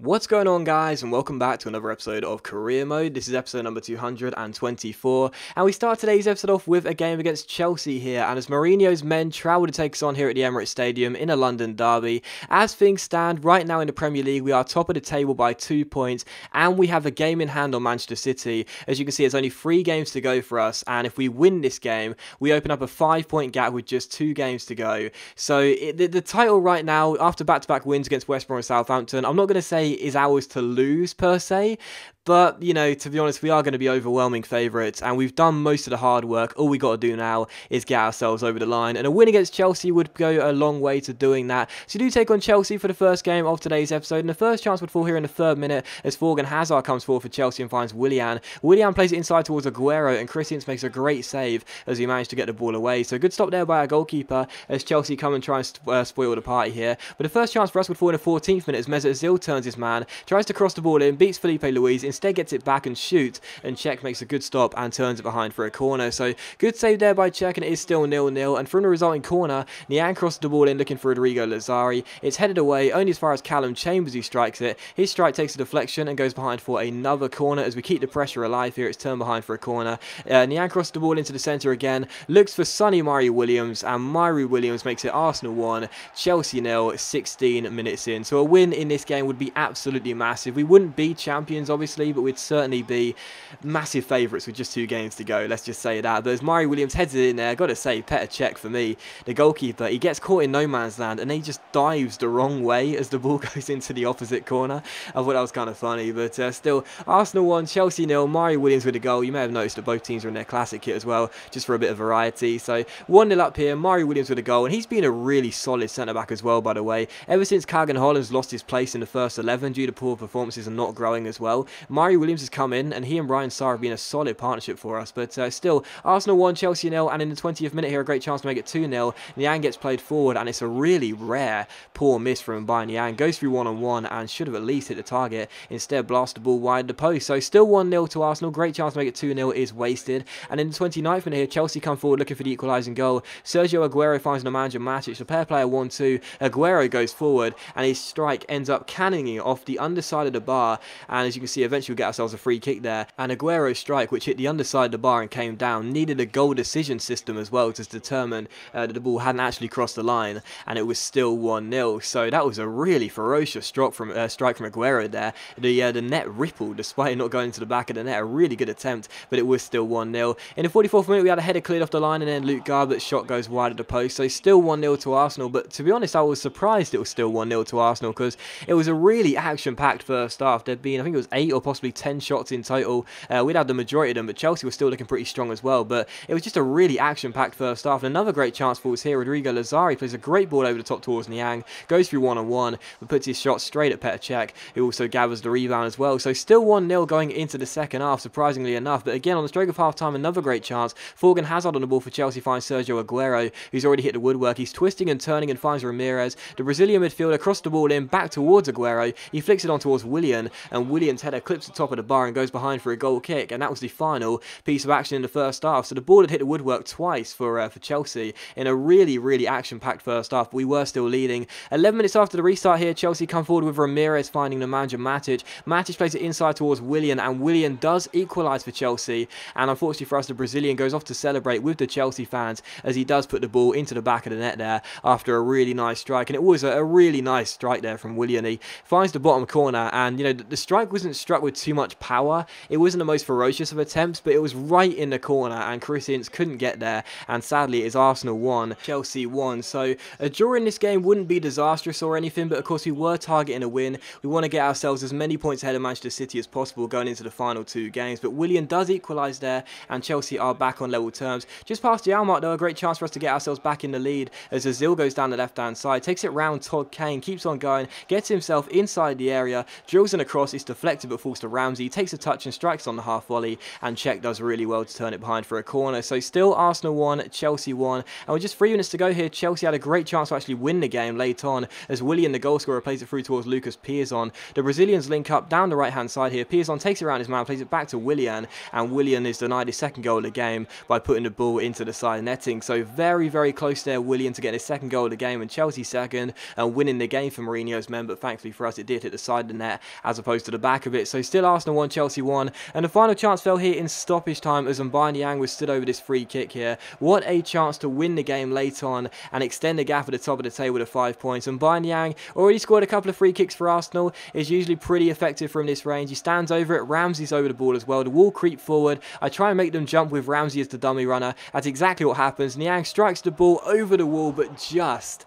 What's going on, guys, and welcome back to another episode of Career Mode. This is episode number 224, and we start today's episode off with a game against Chelsea here, and as Mourinho's men travel to take us on here at the Emirates Stadium in a London derby. As things stand right now in the Premier League, we are top of the table by 2 points, and we have a game in hand on Manchester City. As you can see, it's only 3 games to go for us, and if we win this game, we open up a 5-point gap with just 2 games to go. So the title right now, after back-to-back wins against West Brom and Southampton, I'm not going to say is ours to lose per se, but, you know, to be honest, we are going to be overwhelming favourites, and we've done most of the hard work. All we got to do now is get ourselves over the line, and a win against Chelsea would go a long way to doing that. So you do take on Chelsea for the first game of today's episode, and the first chance would fall here in the 3rd minute as Thorgan Hazard comes forward for Chelsea and finds Willian. Willian plays it inside towards Aguero, and Christians makes a great save as he managed to get the ball away. So good stop there by our goalkeeper as Chelsea come and try and spoil the party here. But the first chance for us would fall in the 14th minute as Mesut Ozil turns his man, tries to cross the ball in, beats Felipe Luis, instead gets it back and shoots, and Cech makes a good stop and turns it behind for a corner. So good save there by Cech, and it is still 0-0, and from the resulting corner, Niang crosses the ball in looking for Rodrigo Lazari. It's headed away only as far as Callum Chambers, who strikes it. His strike takes a deflection and goes behind for another corner as we keep the pressure alive here. It's turned behind for a corner. Niang crosses the ball into the centre again, looks for Sonny Murray Williams, and Murray Williams makes it Arsenal 1, Chelsea 0, 16 minutes in. So a win in this game would be absolutely massive. We wouldn't be champions, obviously, but we'd certainly be massive favourites with just 2 games to go. Let's just say that. But as Murray Williams heads it in there, got to say, Petr Cech for me, the goalkeeper, he gets caught in no man's land and he just dives the wrong way as the ball goes into the opposite corner. I thought that was kind of funny, but still, Arsenal 1, Chelsea 0, Murray Williams with a goal. You may have noticed that both teams are in their classic kit as well, just for a bit of variety. So 1-0 up here, Murray Williams with a goal, and he's been a really solid centre-back as well, by the way. Ever since Kagan Holland's lost his place in the first 11 due to poor performances and not growing as well, Murray Williams has come in, and he and Ryan Sarr have been a solid partnership for us. But still, Arsenal 1, Chelsea 0, and in the 20th minute here, a great chance to make it 2-0. Niang gets played forward, and it's a really rare poor miss from Niang. Goes through one-on-one and should have at least hit the target. Instead, blast the ball wide the post. So still 1-0 to Arsenal. Great chance to make it 2-0 is wasted. And in the 29th minute here, Chelsea come forward looking for the equalising goal. Sergio Aguero finds Nemanja Matic. The pair play a 1-2. Aguero goes forward, and his strike ends up cannonning off the underside of the bar. And as you can see, eventually we get ourselves a free kick there. And Aguero's strike, which hit the underside of the bar and came down, needed a goal decision system as well to determine that the ball hadn't actually crossed the line, and it was still 1-0. So that was a really ferocious strike from Aguero there. The net rippled despite it not going to the back of the net. A really good attempt, but it was still 1-0. In the 44th minute, we had a header cleared off the line, and then Luke Garbutt's shot goes wide of the post. So still 1-0 to Arsenal, but to be honest, I was surprised it was still 1-0 to Arsenal because it was a really action-packed first half. There'd been, I think it was 8 or possibly 10 shots in total. We'd had the majority of them, but Chelsea was still looking pretty strong as well. But it was just a really action-packed first half. And another great chance for us here. Rodrigo Lazari plays a great ball over the top towards Niang, goes through one-on-one, but puts his shot straight at Petr Cech, who also gathers the rebound as well. So still 1-0 going into the second half, surprisingly enough. But again, on the stroke of half-time, another great chance. Thorgan Hazard on the ball for Chelsea finds Sergio Aguero, who's already hit the woodwork. He's twisting and turning and finds Ramirez. The Brazilian midfielder crosses the ball in, back towards Aguero. He flicks it on towards Willian, and Willian's header clips the top of the bar and goes behind for a goal kick. And that was the final piece of action in the first half. So the ball had hit the woodwork twice for Chelsea in a really action-packed first half, but we were still leading. 11 minutes after the restart here, Chelsea come forward with Ramirez finding Nemanja Matic. Matic plays it inside towards Willian, and Willian does equalise for Chelsea. And unfortunately for us, the Brazilian goes off to celebrate with the Chelsea fans as he does put the ball into the back of the net there after a really nice strike. And it was a really nice strike there from Willian. He finds the bottom corner, and you know, the strike wasn't struck with too much power. It wasn't the most ferocious of attempts, but it was right in the corner, and Christians couldn't get there. And sadly, it is Arsenal 1, Chelsea 1. So a draw in this game wouldn't be disastrous or anything, but of course we were targeting a win. We want to get ourselves as many points ahead of Manchester City as possible going into the final 2 games. But Willian does equalise there, and Chelsea are back on level terms. Just past the hour mark though, a great chance for us to get ourselves back in the lead as Ozil goes down the left-hand side, takes it round Todd Kane, keeps on going, gets himself inside the area, drills in a cross, it's deflected but falls falls to Ramsey, takes a touch and strikes on the half volley, and Cech does really well to turn it behind for a corner. So still Arsenal 1, Chelsea 1, and with just 3 minutes to go here, Chelsea had a great chance to actually win the game late on, as Willian, the goal scorer, plays it through towards Lucas Piazon. The Brazilians link up down the right hand side here. Piazon takes it around his man, plays it back to Willian, and Willian is denied his second goal of the game by putting the ball into the side netting. So very, very close there, Willian, to get his second goal of the game, and Chelsea second, and winning the game for Mourinho's men, but thankfully for us it did hit the side of the net as opposed to the back of it. So still Arsenal 1, Chelsea 1, and the final chance fell here in stoppage time as Aubameyang was stood over this free kick here. What a chance to win the game late on and extend the gap at the top of the table to 5 points. And Aubameyang already scored a couple of free kicks for Arsenal, is usually pretty effective from this range. He stands over it, Ramsey's over the ball as well. The wall creep forward. I try and make them jump with Ramsey as the dummy runner. That's exactly what happens. Niang strikes the ball over the wall, but just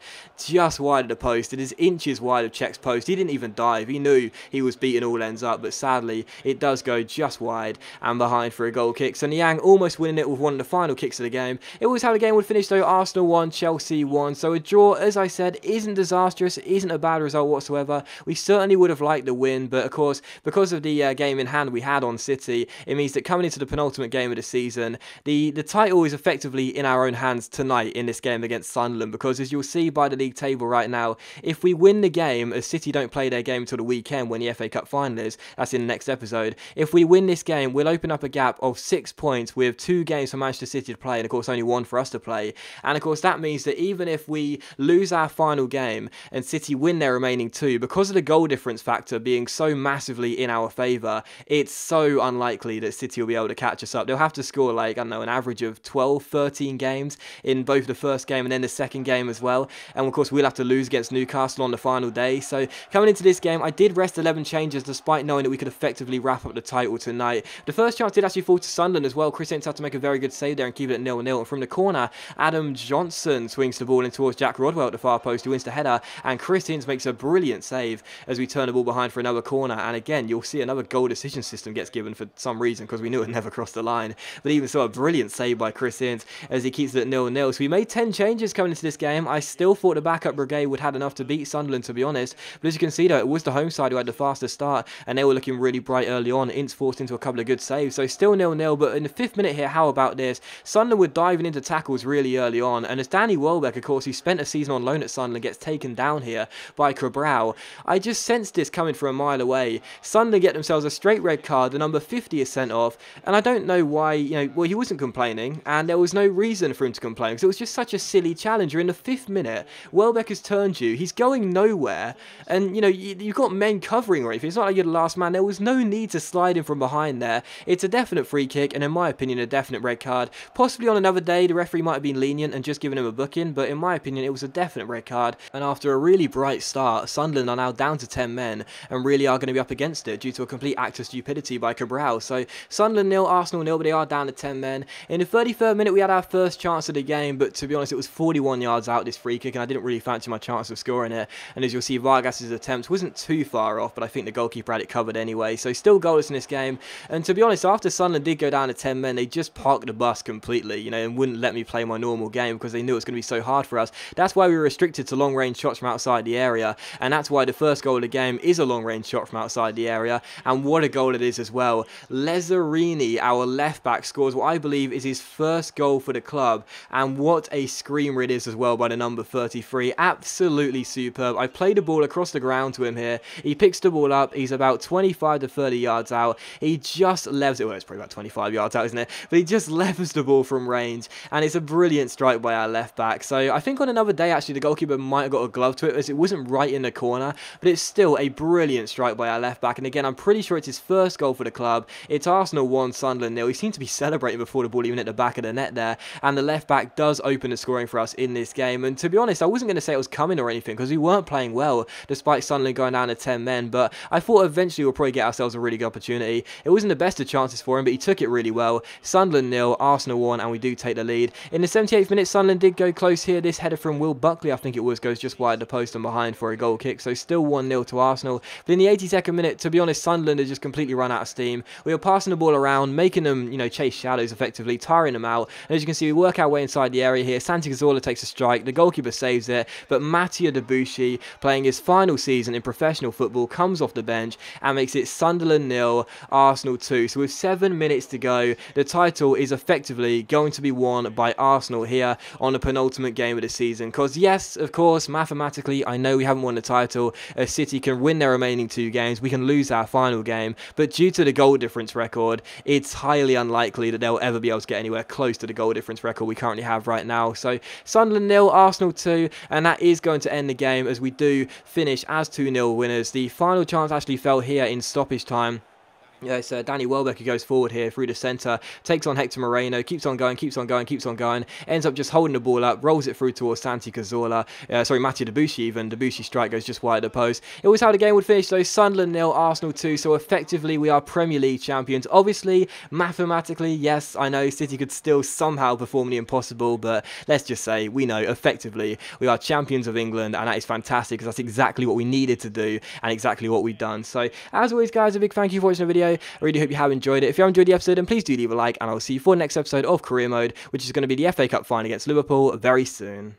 wide of the post. It is inches wide of Cech's post. He didn't even dive. He knew he was beating all ends up, but sadly it does go just wide and behind for a goal kick. So Niang almost winning it with one of the final kicks of the game. It was how the game would finish though. Arsenal 1, Chelsea 1. So a draw, as I said, isn't disastrous, isn't a bad result whatsoever. We certainly would have liked the win, but of course, because of the game in hand we had on City, it means that coming into the penultimate game of the season, the title is effectively in our own hands tonight in this game against Sunderland, because as you'll see by the league table right now, if we win the game, as City don't play their game until the weekend when the FA Cup final is, that's in the next episode, if we win this game, we'll open up a gap of 6 points with 2 games for Manchester City to play, and of course only 1 for us to play. And of course that means that even if we lose our final game and City win their remaining 2, because of the goal difference factor being so massively in our favour, it's so unlikely that City will be able to catch us up. They'll have to score like, I don't know, an average of 12, 13 games in both the first game and then the second game as well. And of course we'll have to lose against Newcastle on the final day. So coming into this game, I did rest 11 changes despite knowing that we could effectively wrap up the title tonight. The first chance did actually fall to Sunderland as well. Chris Ince had to make a very good save there and keep it at 0-0. And from the corner, Adam Johnson swings the ball in towards Jack Rodwell at the far post, who wins the header, and Chris Ince makes a brilliant save as we turn the ball behind for another corner. And again, you'll see another goal decision system gets given for some reason, because we knew it never crossed the line. But even so, a brilliant save by Chris Ince as he keeps it at 0-0. So we made 10 changes coming into this game. I still thought the backup brigade would have enough to beat Sunderland, to be honest. But as you can see though, it was the home side who had the fastest start, and they were looking really bright early on. Ince forced into a couple of good saves. So still 0-0, but in the 5th minute here, how about this? Sunderland were diving into tackles really early on, and as Danny Welbeck, of course, who spent a season on loan at Sunderland, gets taken down here by Cabral, I just sensed this coming from a mile away. Sunderland get themselves a straight red card, the number 50 is sent off, and I don't know why, well, he wasn't complaining, and there was no reason for him to complain, because it was just such a silly challenge. You're in the 5th minute, Welbeck has turned you, he's going nowhere, and, you've got men covering or anything. It's not like you're the last man. There was no need to slide in from behind there. It's a definite free kick, and in my opinion, a definite red card. Possibly on another day, the referee might have been lenient and just given him a booking, but in my opinion, it was a definite red card. And after a really bright start, Sunderland are now down to 10 men, and really are going to be up against it due to a complete act of stupidity by Cabral. So Sunderland 0, Arsenal 0, but they are down to 10 men. In the 33rd minute, we had our first chance of the game, but to be honest, it was 41 yards out, this free kick, and I didn't really fancy my chance of scoring it. And as you'll see, Vargas's attempt wasn't too far off, but I think the goalkeeper had it covered anyway. So still goalless in this game. And to be honest, after Sunderland did go down to 10 men, they just parked the bus completely, and wouldn't let me play my normal game because they knew it was going to be so hard for us. That's why we were restricted to long-range shots from outside the area, and that's why the first goal of the game is a long-range shot from outside the area, and what a goal it is as well. Lazzarini, our left-back, scores what I believe is his first goal for the club, and what a screamer it is as well by the number 33. Absolutely superb. I played the ball across the ground to him here. He picks the ball up. He's about 25 to 30 yards out. He just levels it. Well, it's probably about 25 yards out, isn't it? But he just levels the ball from range, and it's a brilliant strike by our left back. So I think on another day, actually, the goalkeeper might have got a glove to it, as it wasn't right in the corner, but it's still a brilliant strike by our left back. And again, I'm pretty sure it's his first goal for the club. It's Arsenal 1, Sunderland 0. He seemed to be celebrating before the ball even hit the back of the net there, and the left back does open the scoring for us in this game. And to be honest, I wasn't going to say it was coming or anything, because we weren't playing well despite Sunderland going down to 10 men, but I thought eventually we'll probably get ourselves a really good opportunity. It wasn't the best of chances for him, but he took it really well. Sunderland 0, Arsenal 1, and we do take the lead. In the 78th minute, Sunderland did go close here. This header from Will Buckley, I think it was, goes just wide the post and behind for a goal kick, so still 1-0 to Arsenal. But in the 82nd minute, to be honest, Sunderland had just completely run out of steam. We were passing the ball around, making them, chase shadows effectively, tiring them out. And as you can see, we work our way inside the area here. Santi Cazorla takes a strike, the goalkeeper saves it, but Mattia Debuchy, playing his final season in professional football, comes off the bench and makes makes it Sunderland 0, Arsenal 2. So with 7 minutes to go, the title is effectively going to be won by Arsenal here on the penultimate game of the season. Because yes, of course, mathematically, I know we haven't won the title. City can win their remaining 2 games. We can lose our final game. But due to the goal difference record, it's highly unlikely that they'll ever be able to get anywhere close to the goal difference record we currently have right now. So Sunderland 0, Arsenal 2, and that is going to end the game as we do finish as 2-0 winners. The final chance actually fell here in stoppage time. Yeah, so Danny Welbeck who goes forward here through the centre, takes on Hector Moreno, keeps on going, ends up just holding the ball up, rolls it through towards Santi Cazorla, Mathieu Debuchy even. Debuchy's strike goes just wide of the post. It was how the game would finish though, Sunderland 0, Arsenal 2, so effectively we are Premier League champions. Obviously, mathematically, yes, I know City could still somehow perform the impossible, but let's just say, we know effectively we are champions of England, and that is fantastic because that's exactly what we needed to do, and exactly what we've done. So, as always guys, a big thank you for watching the video. I really hope you have enjoyed it. If you have enjoyed the episode, then please do leave a like, and I'll see you for the next episode of Career Mode, which is going to be the FA Cup final against Liverpool very soon.